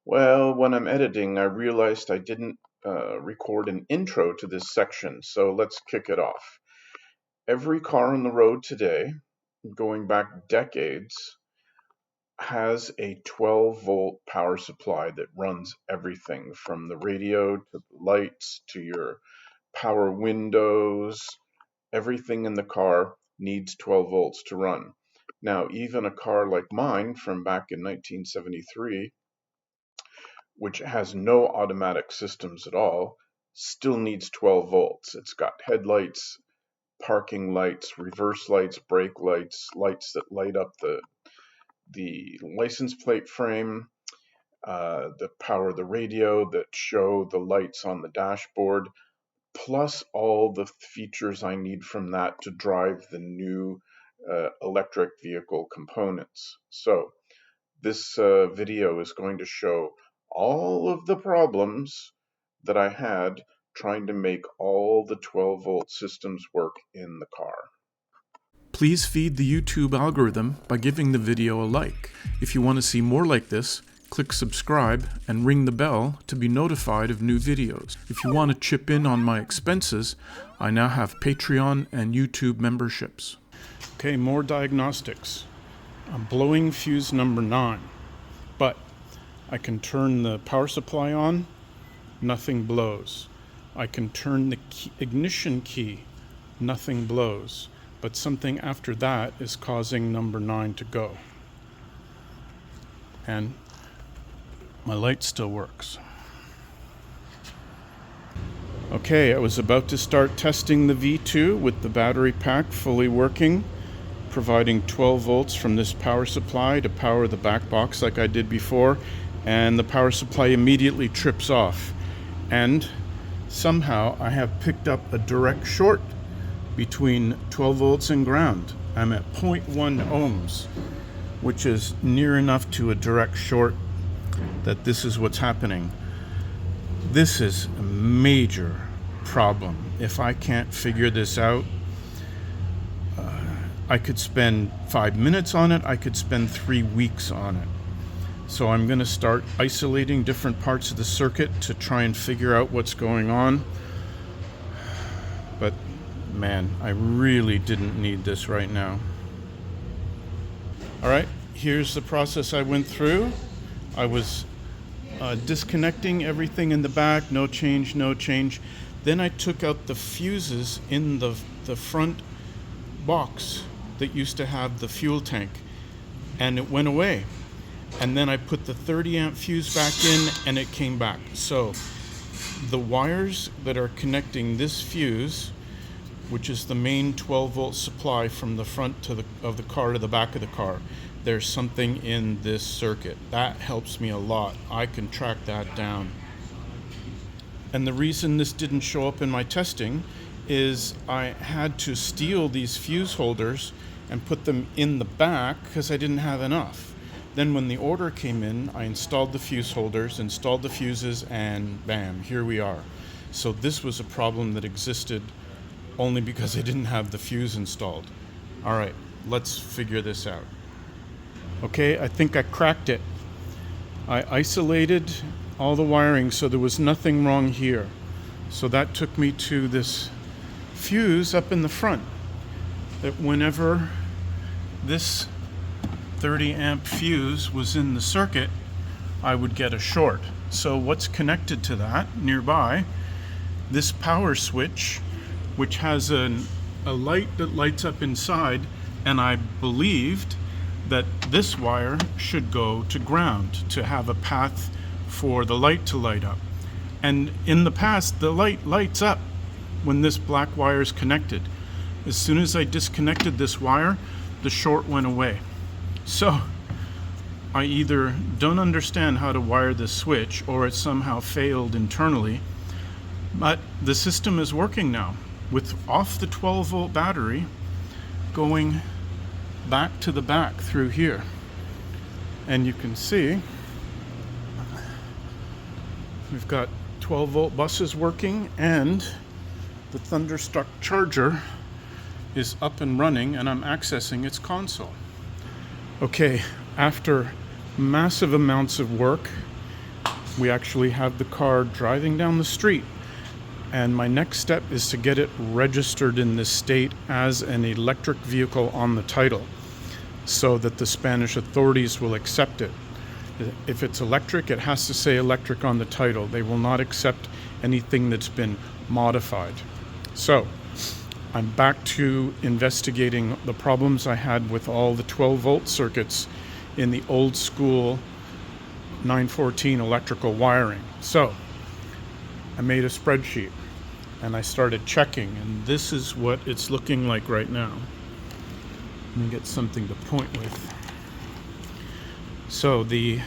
Well, when I'm editing, I realized I didn't record an intro to this section, so let's kick it off. Every car on the road today, going back decades, has a 12-volt power supply that runs everything from the radio to the lights to your power windows. Everything in the car needs 12 volts to run. Now, even a car like mine from back in 1973, which has no automatic systems at all, still needs 12 volts. It's got headlights, parking lights, reverse lights, brake lights, lights that light up the license plate frame, that power the radio, that show the lights on the dashboard, plus all the features I need from that to drive the new electric vehicle components. So this video is going to show all of the problems that I had trying to make all the 12-volt systems work in the car. Please feed the YouTube algorithm by giving the video a like. If you want to see more like this, click subscribe and ring the bell to be notified of new videos. If you want to chip in on my expenses, I now have Patreon and YouTube memberships. Okay, more diagnostics. I'm blowing fuse number 9, but I can turn the power supply on, nothing blows. I can turn the ignition key, nothing blows. But something after that is causing number 9 to go. And my light still works. Okay, I was about to start testing the V2 with the battery pack fully working, providing 12 volts from this power supply to power the back box like I did before, and the power supply immediately trips off. And somehow I have picked up a direct short between 12 volts and ground. I'm at 0.1 ohms, which is near enough to a direct short that this is what's happening. This is a major problem. If I can't figure this out, I could spend 5 minutes on it, I could spend 3 weeks on it. So I'm going to start isolating different parts of the circuit to try and figure out what's going on. But man, I really didn't need this right now. All right, here's the process I went through. I was disconnecting everything in the back, no change. Then I took out the fuses in the front box that used to have the fuel tank, and it went away. And then I put the 30 amp fuse back in, and it came back. So the wires that are connecting this fuse, which is the main 12 volt supply from the front of the car to the back of the car, there's something in this circuit. That helps me a lot. I can track that down. And the reason this didn't show up in my testing is I had to steal these fuse holders and put them in the back because I didn't have enough. Then when the order came in, I installed the fuse holders, installed the fuses, and bam, here we are. So this was a problem that existed only because I didn't have the fuse installed. All right, let's figure this out. Okay, I think I cracked it. I isolated all the wiring so there was nothing wrong here. So that took me to this fuse up in the front, that whenever this 30 amp fuse was in the circuit, I would get a short. So what's connected to that nearby? This power switch, which has a light that lights up inside, and I believed that this wire should go to ground to have a path for the light to light up. And in the past, the light lights up when this black wire is connected. As soon as I disconnected this wire, the short went away. So I either don't understand how to wire this switch, or it somehow failed internally, but the system is working now with off the 12 volt battery going back to the back through here. And you can see we've got 12 volt buses working, and the Thunderstruck charger is up and running, and I'm accessing its console. Okay, after massive amounts of work, We actually have the car driving down the street. And my next step is to get it registered in this state as an electric vehicle on the title so that the Spanish authorities will accept it. If it's electric, it has to say electric on the title. They will not accept anything that's been modified. So I'm back to investigating the problems I had with all the 12-volt circuits in the old school 914 electrical wiring. So I made a spreadsheet and I started checking, and this is what it's looking like right now. Let me get something to point with. So the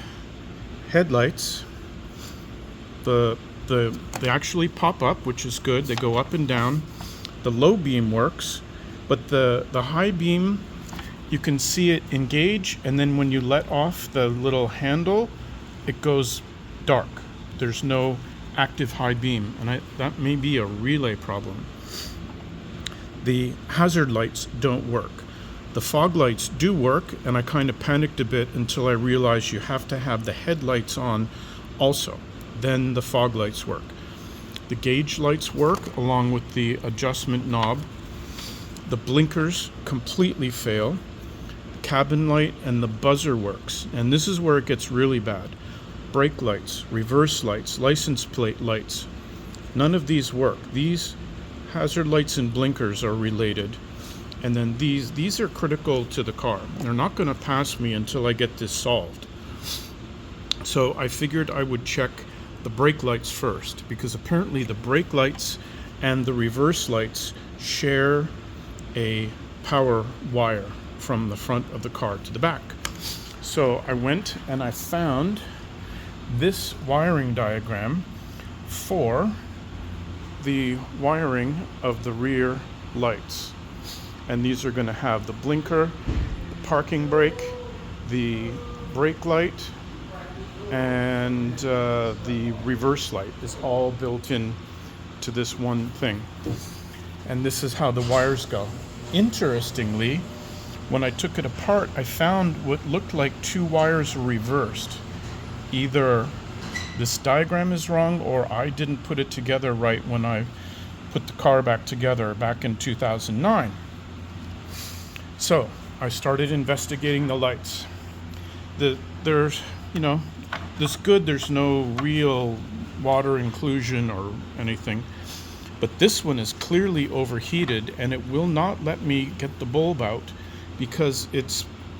headlights, they actually pop up, which is good. They go up and down. The low beam works, but the high beam, you can see it engage, and then when you let off the little handle, it goes dark. There's no active high beam, and that may be a relay problem. The hazard lights don't work. The fog lights do work, and I kind of panicked a bit until I realized you have to have the headlights on also. Then the fog lights work. The gauge lights work along with the adjustment knob. The blinkers completely fail. The cabin light and the buzzer works, and this is where it gets really bad. Brake lights, reverse lights, license plate lights, none of these work. These hazard lights and blinkers are related, and then these are critical to the car. They're not going to pass me until I get this solved. So I figured I would check the brake lights first, because apparently the brake lights and the reverse lights share a power wire from the front of the car to the back. So I went and I found this wiring diagram for the wiring of the rear lights, and these are going to have the blinker, the parking brake, the brake light, and the reverse light is all built in to this one thing. And this is how the wires go. Interestingly, when I took it apart, I found what looked like two wires were reversed. Either this diagram is wrong, or I didn't put it together right when I put the car back together back in 2009. So I started investigating the lights. There's no real water inclusion or anything, but this one is clearly overheated, and it will not let me get the bulb out because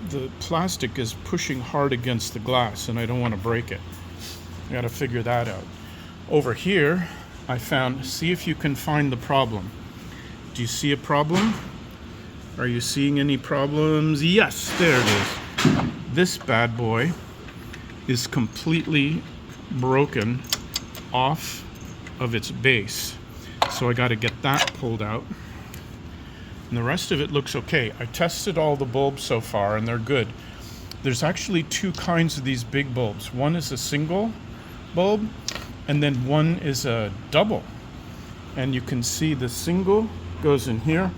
the plastic is pushing hard against the glass, and I don't want to break it. I got to figure that out. Over here, I found, see if you can find the problem. Do you see a problem? Are you seeing any problems? Yes, there it is. This bad boy is completely broken off of its base. So I got to get that pulled out. And the rest of it looks okay. I tested all the bulbs so far, and they're good. There's actually two kinds of these big bulbs. One is a single bulb, and then one is a double. And you can see the single goes in here,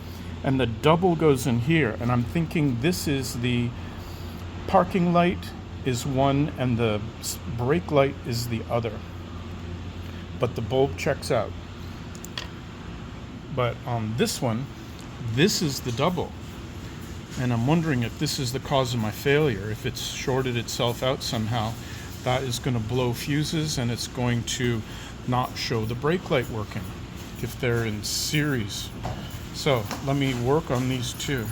and the double goes in here. And I'm thinking this is the parking light is one, and the brake light is the other. But the bulb checks out. But on this one, this is the double, and I'm wondering if this is the cause of my failure. If it's shorted itself out somehow, that is going to blow fuses, and it's going to not show the brake light working if they're in series. So let me work on these two.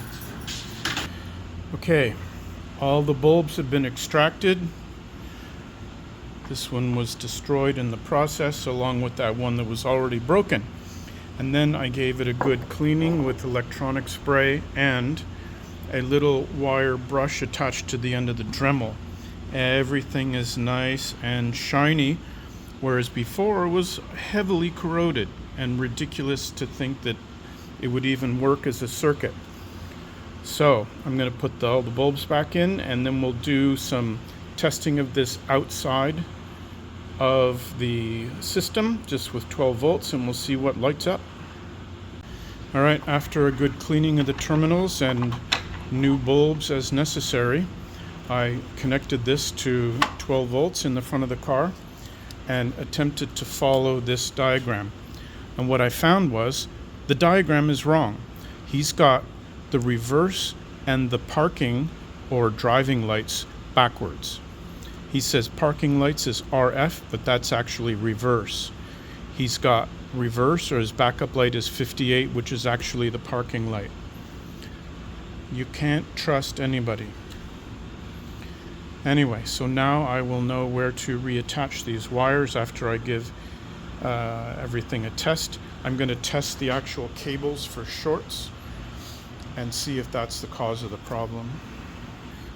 Okay, all the bulbs have been extracted. This one was destroyed in the process, along with that one that was already broken. And then I gave it a good cleaning with electronic spray and a little wire brush attached to the end of the Dremel. Everything is nice and shiny, whereas before it was heavily corroded, and ridiculous to think that it would even work as a circuit. So I'm going to put all the bulbs back in, and then we'll do some testing of this outside of the system just with 12 volts, and we'll see what lights up. All right, after a good cleaning of the terminals and new bulbs as necessary, I connected this to 12 volts in the front of the car, and attempted to follow this diagram. And what I found was the diagram is wrong. He's got the reverse and the parking or driving lights backwards. He says parking lights is RF, but that's actually reverse. He's got reverse, or his backup light is 58, which is actually the parking light. You can't trust anybody. Anyway, so now I will know where to reattach these wires after I give everything a test. I'm going to test the actual cables for shorts and see if that's the cause of the problem.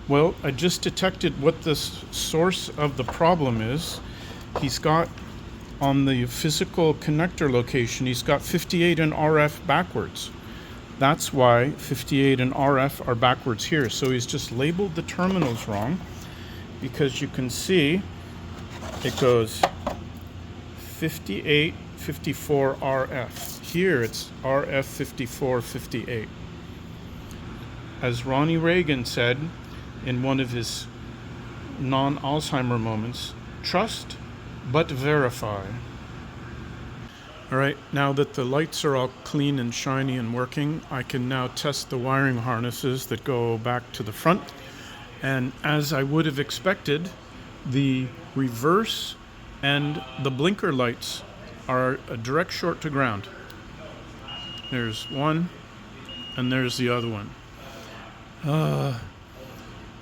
Well, I just detected what the source of the problem is. He's got, on the physical connector location, he's got 58 and RF backwards. That's why 58 and RF are backwards here. So he's just labeled the terminals wrong, because you can see it goes 58, 54 RF. Here it's RF 54, 58. As Ronnie Reagan said in one of his non-Alzheimer moments, trust but verify. All right, now that the lights are all clean and shiny and working, I can now test the wiring harnesses that go back to the front. And as I would have expected, the reverse and the blinker lights are a direct short to ground. There's one, and there's the other one.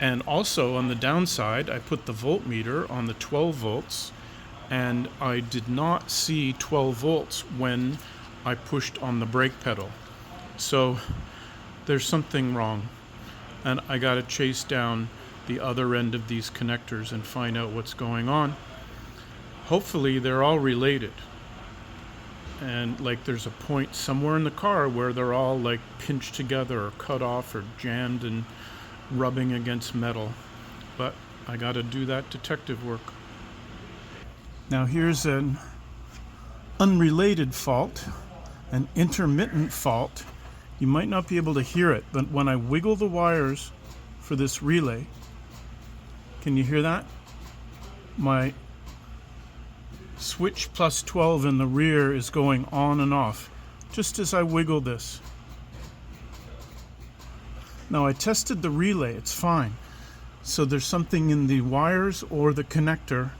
And also on the downside, I put the voltmeter on the 12 volts, and I did not see 12 volts when I pushed on the brake pedal. So there's something wrong, and I got to chase down the other end of these connectors and find out what's going on. Hopefully they're all related, and like there's a point somewhere in the car where they're all like pinched together or cut off or jammed and rubbing against metal. But I got to do that detective work. Now here's an unrelated fault, an intermittent fault. You might not be able to hear it, but when I wiggle the wires for this relay, can you hear that? My switch plus 12 in the rear is going on and off just as I wiggle this. Now I tested the relay, it's fine. So there's something in the wires or the connector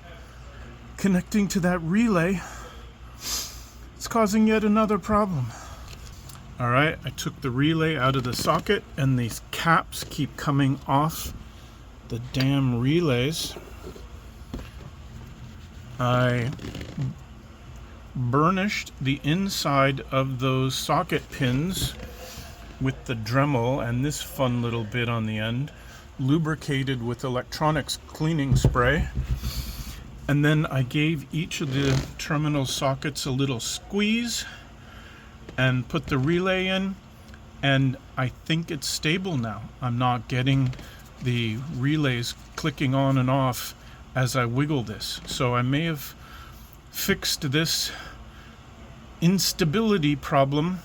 connecting to that relay. It's causing yet another problem. All right, I took the relay out of the socket, and these caps keep coming off the damn relays. I burnished the inside of those socket pins with the Dremel and this fun little bit on the end, lubricated with electronics cleaning spray. And then I gave each of the terminal sockets a little squeeze and put the relay in, and I think it's stable now. I'm not getting the relays clicking on and off as I wiggle this. So I may have fixed this instability problem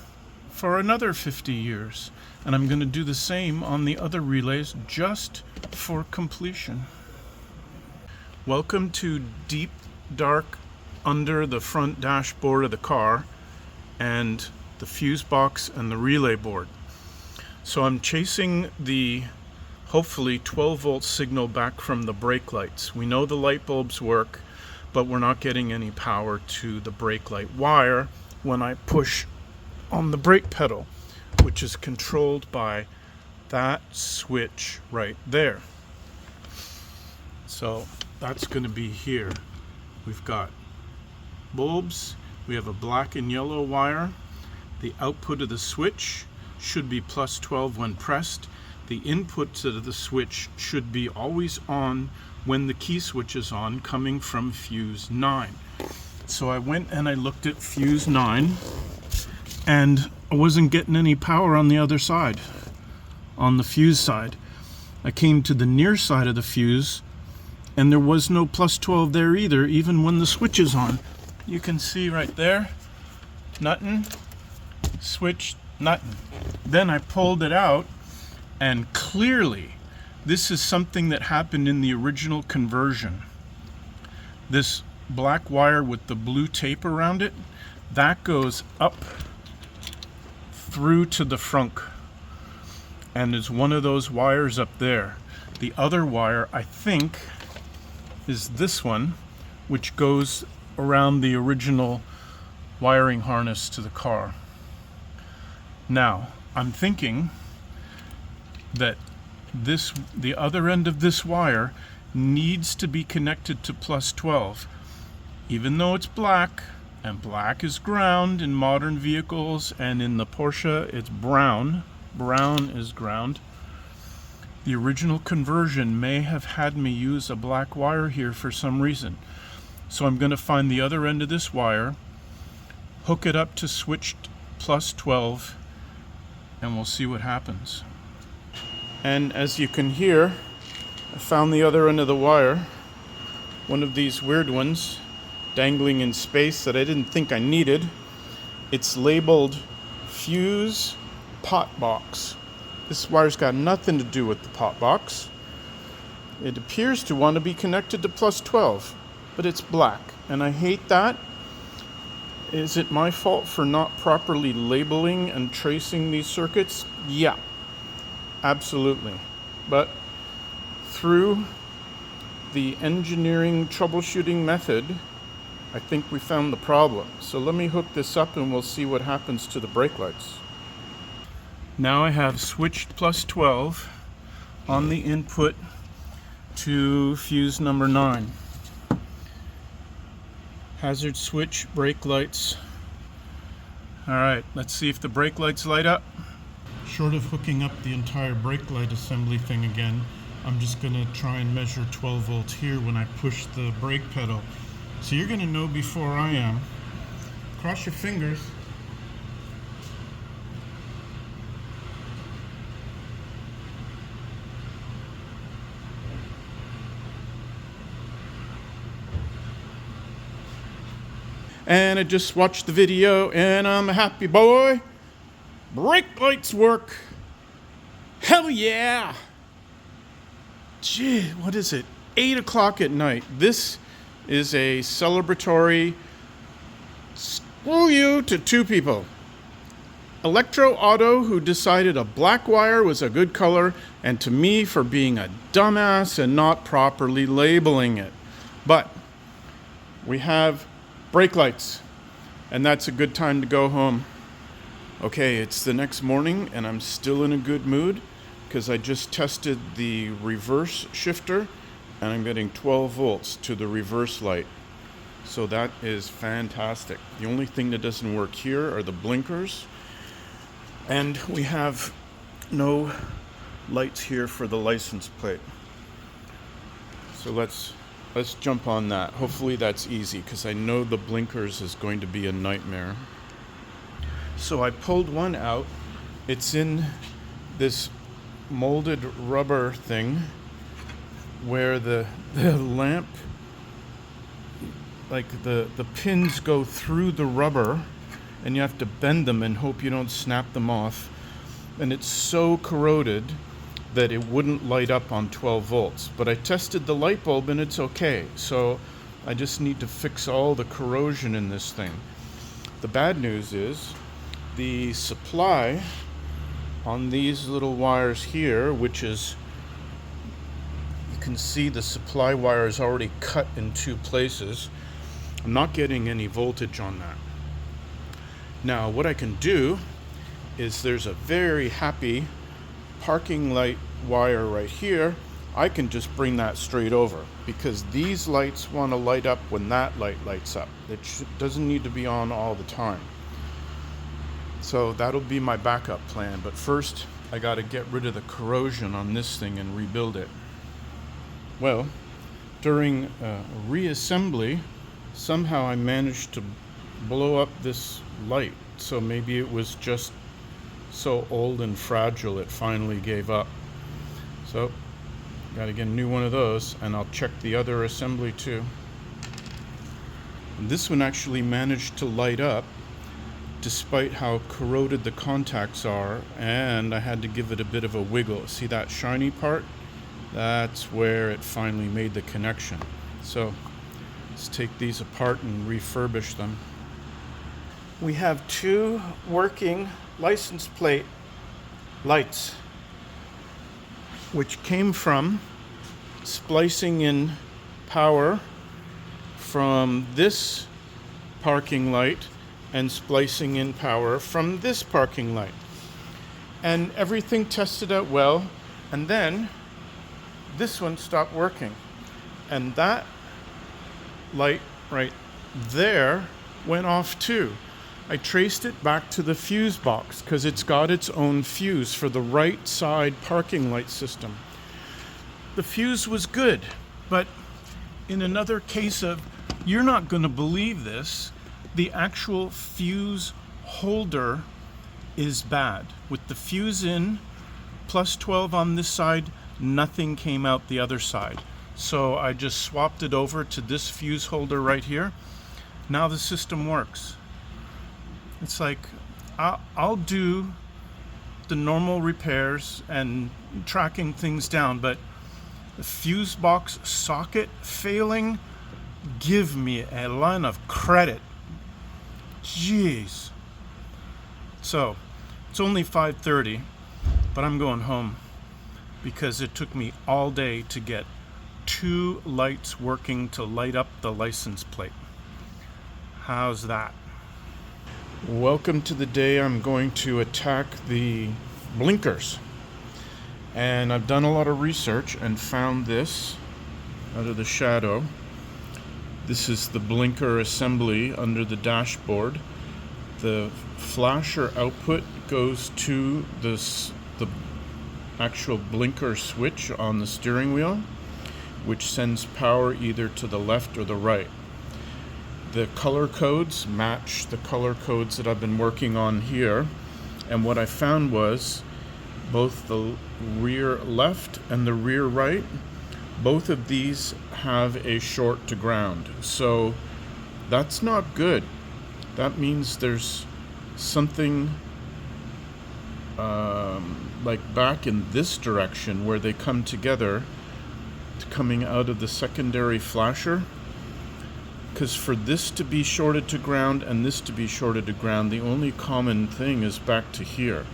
for another 50 years. And I'm going to do the same on the other relays just for completion. Welcome to deep, dark, under the front dashboard of the car and the fuse box and the relay board. So I'm chasing the hopefully 12 volt signal back from the brake lights. We know the light bulbs work, but we're not getting any power to the brake light wire when I push on the brake pedal, which is controlled by that switch right there. So that's going to be here. We've got bulbs, we have a black and yellow wire. The output of the switch should be plus 12 when pressed. The input to the switch should be always on when the key switch is on, coming from fuse 9. So I went and I looked at fuse 9, and I wasn't getting any power on the other side, on the fuse side. I came to the near side of the fuse, and there was no plus 12 there either, even when the switch is on. You can see right there, nothing, switch, nothing. Then I pulled it out, and clearly this is something that happened in the original conversion. This black wire with the blue tape around it, that goes up through to the frunk, and is one of those wires up there. The other wire, I think, is this one, which goes around the original wiring harness to the car. Now, I'm thinking that the other end of this wire needs to be connected to plus 12. Even though it's black, and black is ground in modern vehicles, and in the Porsche it's brown. Brown is ground. The original conversion may have had me use a black wire here for some reason. So I'm going to find the other end of this wire, hook it up to switch plus 12, and we'll see what happens. And as you can hear, I found the other end of the wire, one of these weird ones, dangling in space that I didn't think I needed. It's labeled fuse pot box. This wire's got nothing to do with the pot box. It appears to want to be connected to plus 12, but it's black, and I hate that. Is it my fault for not properly labeling and tracing these circuits? Yeah, absolutely. But through the engineering troubleshooting method, I think we found the problem. So let me hook this up and we'll see what happens to the brake lights. Now I have switched plus 12 on the input to fuse number 9. Hazard switch, brake lights. Alright, let's see if the brake lights light up. Short of hooking up the entire brake light assembly thing again, I'm just going to try and measure 12 volts here when I push the brake pedal. So you're going to know before I am. Cross your fingers. And I just watched the video and I'm a happy boy. Brake lights work. Hell yeah. Gee, what is it? 8 o'clock at night. This is a celebratory screw you to two people. Electro Auto, who decided a black wire was a good color, and to me for being a dumbass and not properly labeling it. But we have brake lights, and that's a good time to go home. Okay, it's the next morning and I'm still in a good mood because I just tested the reverse shifter and I'm getting 12 volts to the reverse light. So that is fantastic. The only thing that doesn't work here are the blinkers, and we have no lights here for the license plate. So let's jump on that. Hopefully that's easy because I know the blinkers is going to be a nightmare. So I pulled one out. It's in this molded rubber thing where the lamp, like the pins go through the rubber and you have to bend them and hope you don't snap them off. And it's so corroded that it wouldn't light up on 12 volts. But I tested the light bulb and it's okay. So I just need to fix all the corrosion in this thing. The bad news is the supply on these little wires here, which is, you can see the supply wire is already cut in 2 places. I'm not getting any voltage on that. Now what I can do is there's a very happy parking light wire right here. I can just bring that straight over because these lights want to light up when that light lights up. It doesn't need to be on all the time. So that'll be my backup plan, but first I got to get rid of the corrosion on this thing and rebuild it. Well, during reassembly, somehow I managed to blow up this light, so maybe it was just so old and fragile it finally gave up. So got to get a new one of those, and I'll check the other assembly too. And this one actually managed to light up despite how corroded the contacts are, and I had to give it a bit of a wiggle. See that shiny part? That's where it finally made the connection. So Let's take these apart and refurbish them. We have two working license plate lights, which came from splicing in power from this parking light and splicing in power from this parking light. And everything tested out well, and then this one stopped working. And that light right there went off too. I traced it back to the fuse box because it's got its own fuse for the right side parking light system. The fuse was good, but in another case of, you're not going to believe this, the actual fuse holder is bad. With the fuse in, plus 12 on this side, nothing came out the other side. So I just swapped it over to this fuse holder right here. Now the system works. It's like, I'll do the normal repairs and tracking things down, but the fuse box socket failing, give me a line of credit. Jeez. So, it's only 5:30, but I'm going home because it took me all day to get two lights working to light up the license plate. How's that? Welcome to the day I'm going to attack the blinkers. And I've done a lot of research and found this out of the shadow. This is the blinker assembly under the dashboard. The flasher output goes to the actual blinker switch on the steering wheel, which sends power either to the left or the right. The color codes match the color codes that I've been working on here, and what I found was both the rear left and the rear right, both of these have a short to ground. So that's not good. That means there's something like back in this direction where they come together, coming out of the secondary flasher. Because for this to be shorted to ground and this to be shorted to ground, the only common thing is back to here.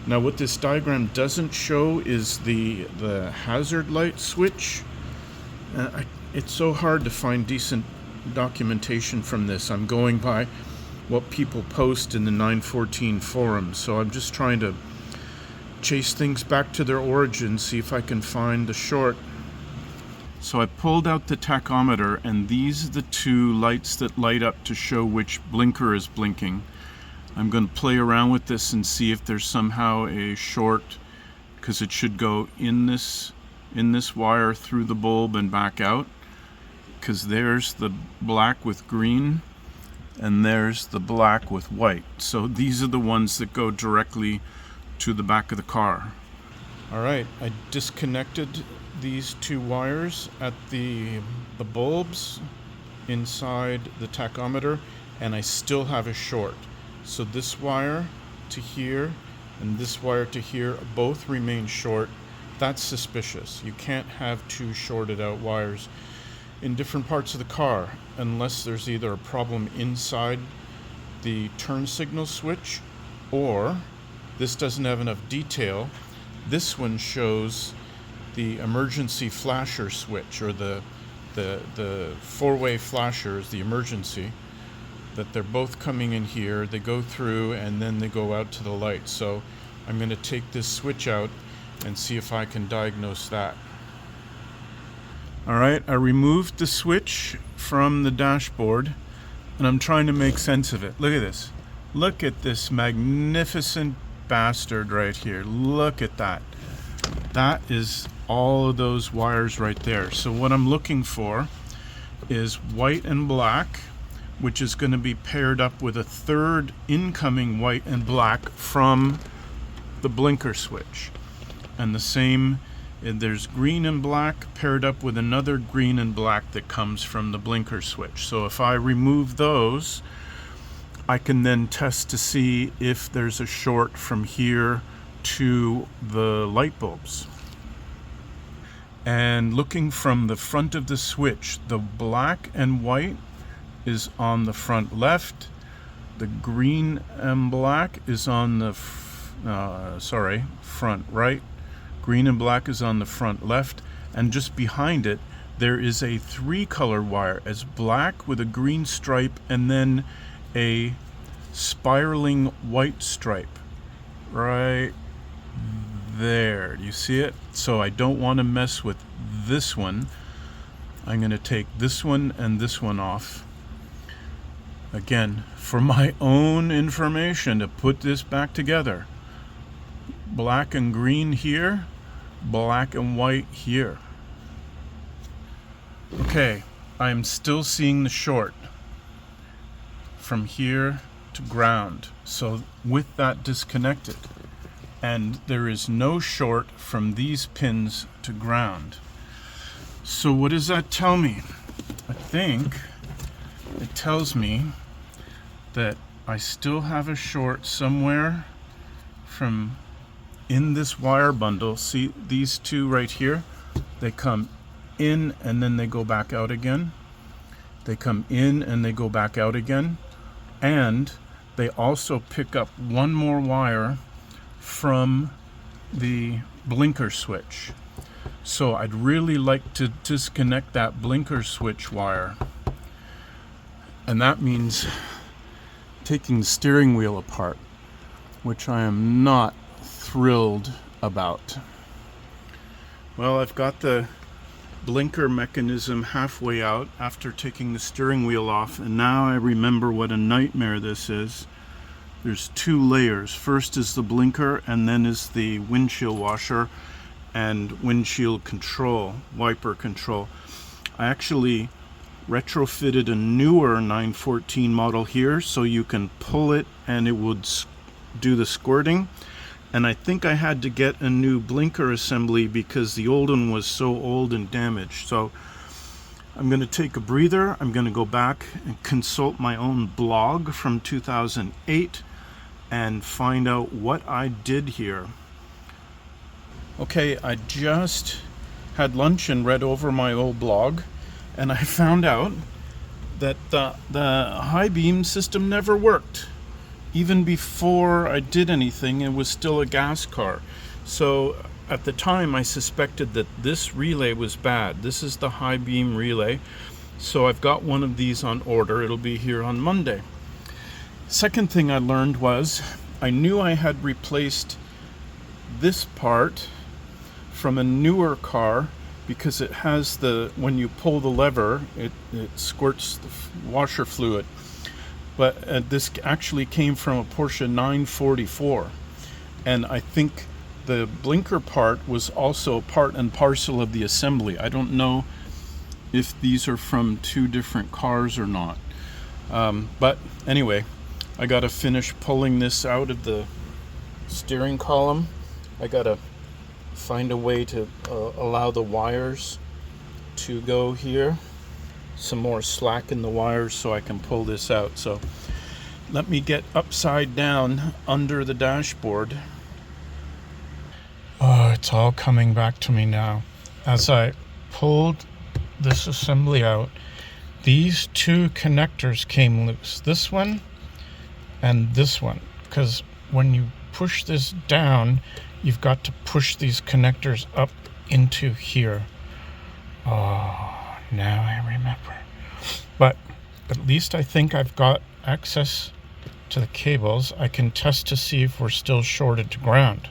Now what this diagram doesn't show is the hazard light switch. It's so hard to find decent documentation from this. I'm going by what people post in the 914 forums, so I'm just trying to chase things back to their origin, see if I can find the short. So I pulled out the tachometer, and these are the two lights that light up to show which blinker is blinking. I'm going to play around with this and see if there's somehow a short, because it should go in this wire through the bulb and back out, because there's the black with green and there's the black with white. So these are the ones that go directly to the back of the car. Alright, I disconnected these two wires at the bulbs inside the tachometer, and I still have a short. So this wire to here and this wire to here both remain short. That's suspicious. You can't have two shorted out wires in different parts of the car unless there's either a problem inside the turn signal switch, or this doesn't have enough detail. This one shows the emergency flasher switch, or the four-way flasher is the emergency, that they're both coming in here, they go through and then they go out to the light. So I'm going to take this switch out and see if I can diagnose that. Alright, I removed the switch from the dashboard and I'm trying to make sense of it. Look at this. Look at this magnificent bastard right here. Look at that. That is all of those wires right there. So what I'm looking for is white and black, which is going to be paired up with a third incoming white and black from the blinker switch. And the same, there's green and black paired up with another green and black that comes from the blinker switch. So if I remove those, I can then test to see if there's a short from here to the light bulbs. And looking from the front of the switch, the black and white is on the front left. The green and black is on the front right. Green and black is on the front left. And just behind it, there is a 3-color wire. It's black with a green stripe and then a spiraling white stripe right there. Do you see it? So I don't want to mess with this one. I'm going to take this one and this one off. Again, for my own information, to put this back together. Black and green here, black and white here. Okay, I'm still seeing the short from here to ground. So with that disconnected, and there is no short from these pins to ground. So what does that tell me? I think it tells me that I still have a short somewhere from in this wire bundle. See these two right here? They come in and then they go back out again. They come in and they go back out again. And they also pick up one more wire from the blinker switch. So I'd really like to disconnect that blinker switch wire. And that means taking the steering wheel apart, which I am not thrilled about. Well, I've got the blinker mechanism halfway out after taking the steering wheel off, and now I remember what a nightmare this is. There's 2 layers. First is the blinker, and then is the windshield washer and windshield control, wiper control. I actually retrofitted a newer 914 model here, so you can pull it and it would do the squirting. And I think I had to get a new blinker assembly because the old one was so old and damaged. So I'm going to take a breather. I'm going to go back and consult my own blog from 2008 and find out what I did here. Okay, I just had lunch and read over my old blog, and I found out that the high beam system never worked. Even before I did anything, it was still a gas car. So at the time, I suspected that this relay was bad. This is the high beam relay. So I've got one of these on order. It'll be here on Monday. Second thing I learned was I knew I had replaced this part from a newer car because it has when you pull the lever, it squirts the washer fluid. But this actually came from a Porsche 944. And I think the blinker part was also part and parcel of the assembly. I don't know if these are from 2 different cars or not. But anyway, I got to finish pulling this out of the steering column. I got to find a way to allow the wires to go here. Some more slack in the wires so I can pull this out. So let me get upside down under the dashboard. Oh, it's all coming back to me now. As I pulled this assembly out, these 2 connectors came loose. This one and this one. Because when you push this down, you've got to push these connectors up into here. Oh, now I remember. But at least I think I've got access to the cables. I can test to see if we're still shorted to ground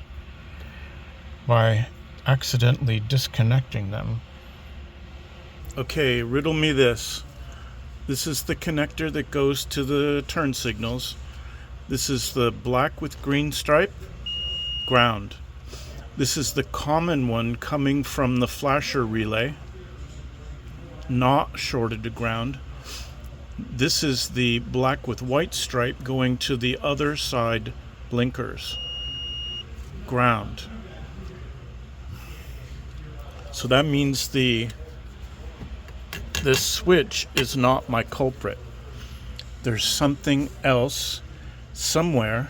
by accidentally disconnecting them. Okay, riddle me this. This is the connector that goes to the turn signals. This is the black with green stripe, ground. This is the common one coming from the flasher relay, not shorted to ground. This is the black with white stripe going to the other side blinkers, ground. So that means this switch is not my culprit. There's something else somewhere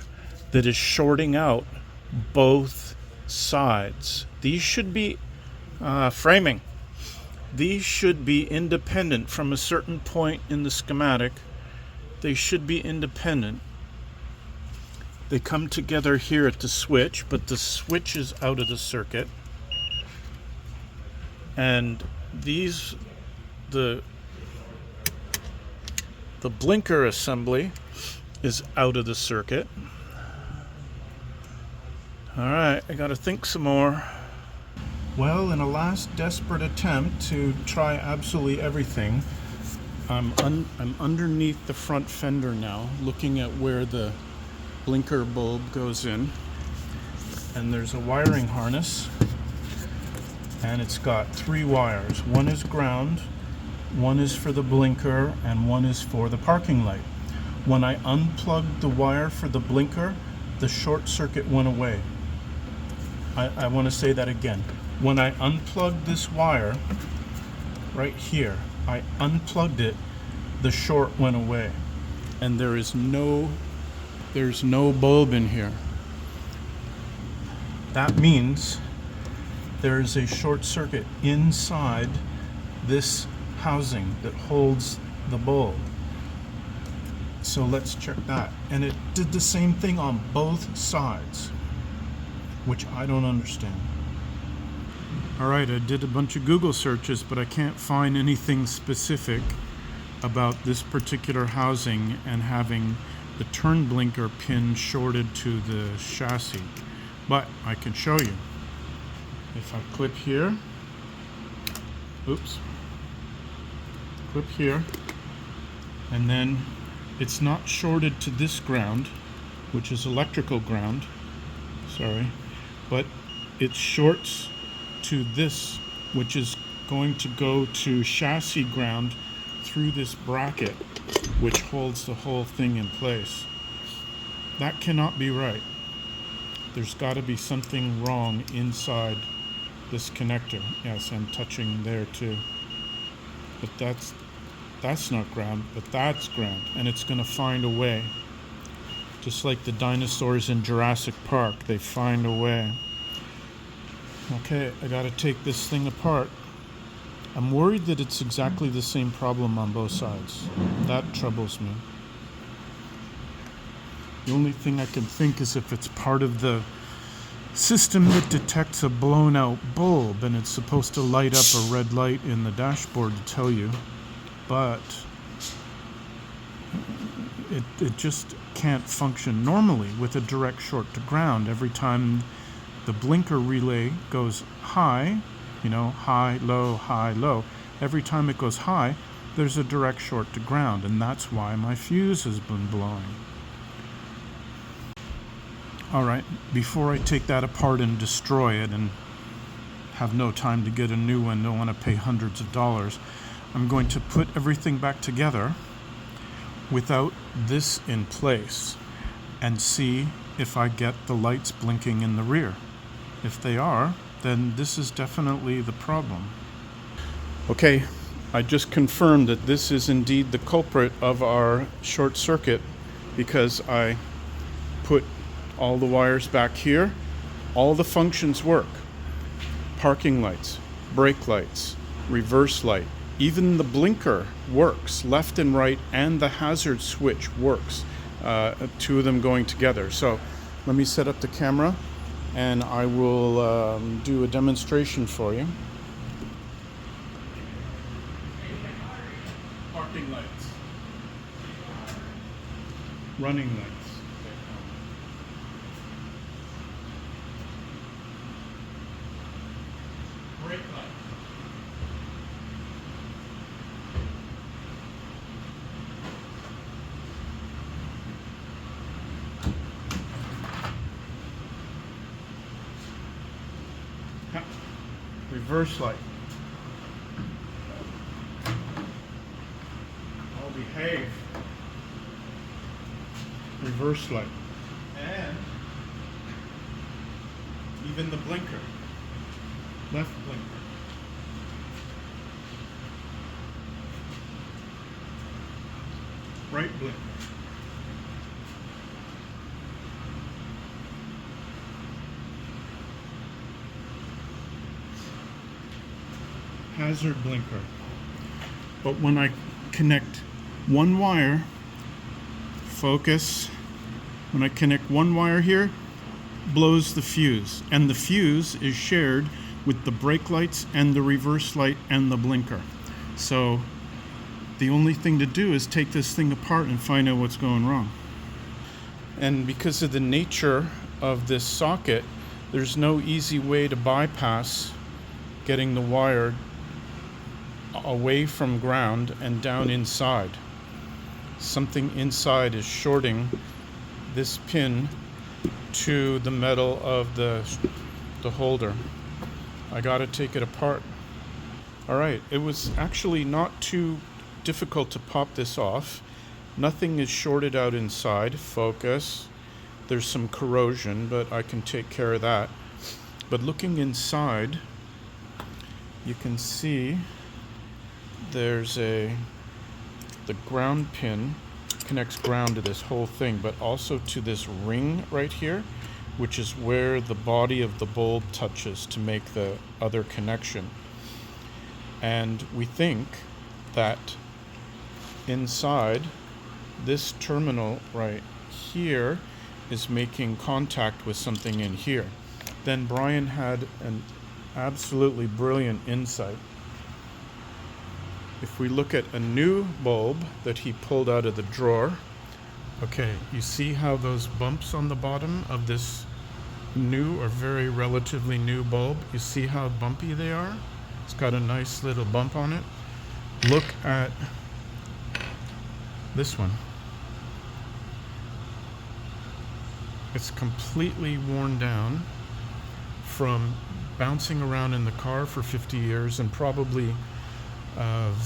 that is shorting out both sides. These should be Framing. These should be independent from a certain point in the schematic. They should be independent. They come together here at the switch, but the switch is out of the circuit. And these, the blinker assembly is out of the circuit. Alright, I gotta think some more. Well, in a last desperate attempt to try absolutely everything, I'm underneath the front fender now, looking at where the blinker bulb goes in. And there's a wiring harness, and it's got 3 wires. One is ground, one is for the blinker, and one is for the parking light. When I unplugged the wire for the blinker, the short circuit went away. I want to say that again. When I unplugged this wire right here, I unplugged it, the short went away. And there's no bulb in here. That means there's a short circuit inside this housing that holds the bulb. So let's check that. And it did the same thing on both sides, which I don't understand. Alright, I did a bunch of Google searches, but I can't find anything specific about this particular housing and having the turn blinker pin shorted to the chassis. But I can show you. If I clip here, clip here, and then it's not shorted to this ground, which is electrical ground, but it shorts to this, which is going to go to chassis ground through this bracket, which holds the whole thing in place. That cannot be right. There's got to be something wrong inside this connector. Yes, I'm touching there too. But that's not ground, but that's ground, and it's going to find a way. Just like the dinosaurs in Jurassic Park, they find a way. Okay, I gotta take this thing apart. I'm worried that it's exactly the same problem on both sides. That troubles me. The only thing I can think is if it's part of the system that detects a blown out bulb and it's supposed to light up a red light in the dashboard to tell you, but it just can't function normally with a direct short to ground. Every time the blinker relay goes high, high, low, every time it goes high, there's a direct short to ground, and that's why my fuse has been blowing. Alright, before I take that apart and destroy it and have no time to get a new one, don't want to pay hundreds of dollars, I'm going to put everything back together without this in place and see if I get the lights blinking in the rear. If they are, then this is definitely the problem. Okay, I just confirmed that this is indeed the culprit of our short circuit because I put all the wires back here. All the functions work. Parking lights, brake lights, reverse light, even the blinker works, left and right, and the hazard switch works. 2 of them going together. So let me set up the camera and I will do a demonstration for you. Parking lights, running lights, brake light, reverse light. I'll behave. Reverse light. And even the blinker. Left blinker. Right blinker. hazard blinker. But when I connect one wire, focus, when I connect one wire here, blows the fuse. And the fuse is shared with the brake lights and the reverse light and the blinker. So the only thing to do is take this thing apart and find out what's going wrong. And because of the nature of this socket, there's no easy way to bypass getting the wire away from ground and down inside. Something inside is shorting this pin to the metal of the holder. I gotta take it apart. Alright, it was actually not too difficult to pop this off. Nothing is shorted out inside. Focus. There's some corrosion, but I can take care of that. But looking inside, you can see there's the ground pin connects ground to this whole thing, but also to this ring right here, which is where the body of the bulb touches to make the other connection. And we think that inside this terminal right here is making contact with something in here. Then Brian had an absolutely brilliant insight. If we look at a new bulb that he pulled out of the drawer, okay, you see how those bumps on the bottom of this new or very relatively new bulb, you see how bumpy they are? It's got a nice little bump on it. Look at this one. It's completely worn down from bouncing around in the car for 50 years and probably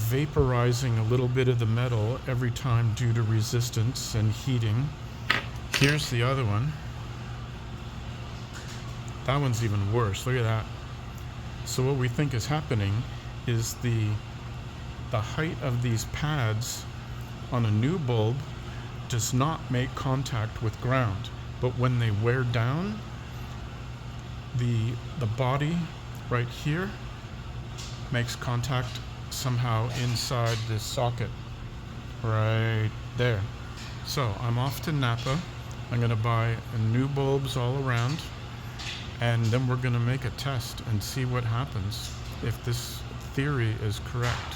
vaporizing a little bit of the metal every time due to resistance and heating. Here's the other one. That one's even worse. Look at that. So what we think is happening is the height of these pads on a new bulb does not make contact with ground, but when they wear down, the body right here makes contact somehow inside this socket right there. So I'm off to Napa. I'm going to buy new bulbs all around, and then we're going to make a test and see what happens if this theory is correct.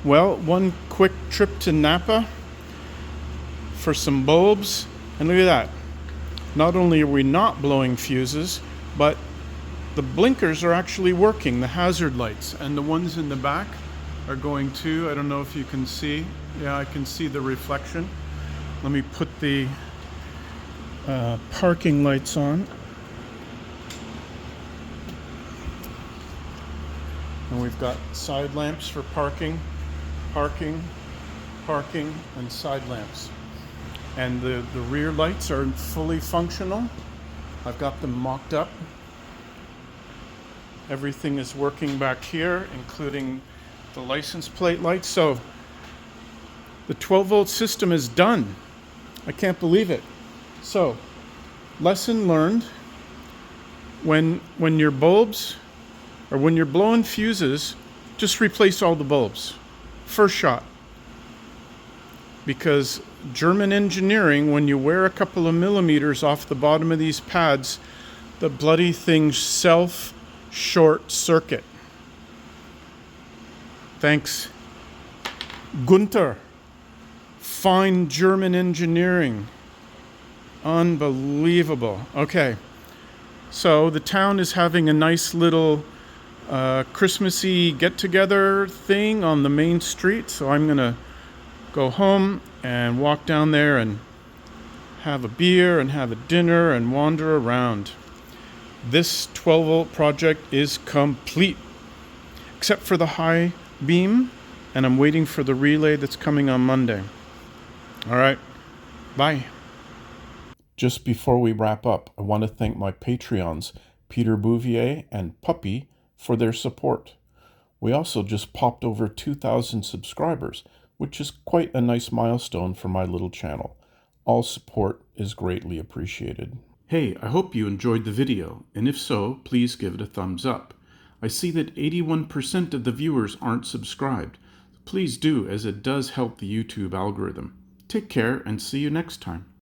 Well, one quick trip to Napa for some bulbs, and look at that. Not only are we not blowing fuses, but the blinkers are actually working, the hazard lights, and the ones in the back are going too. I don't know if you can see. Yeah, I can see the reflection. Let me put the parking lights on. And we've got side lamps for parking, and side lamps. And the rear lights are fully functional. I've got them mocked up. Everything is working back here, including the license plate lights. So the 12-volt system is done. I can't believe it. So, lesson learned, when your bulbs, or when you're blowing fuses, just replace all the bulbs. First shot. Because German engineering, when you wear a couple of millimeters off the bottom of these pads, the bloody things short circuit. Thanks, Gunther. Fine German engineering. Unbelievable. Okay. So the town is having a nice little Christmassy get-together thing on the main street. So I'm going to go home and walk down there and have a beer and have a dinner and wander around. This 12-volt project is complete, except for the high beam, and I'm waiting for the relay that's coming on Monday. All right, bye. Just before we wrap up, I want to thank my Patreons, Peter Bouvier and Puppy, for their support. We also just popped over 2,000 subscribers, which is quite a nice milestone for my little channel. All support is greatly appreciated. Hey, I hope you enjoyed the video, and if so, please give it a thumbs up. I see that 81% of the viewers aren't subscribed. Please do, as it does help the YouTube algorithm. Take care and see you next time.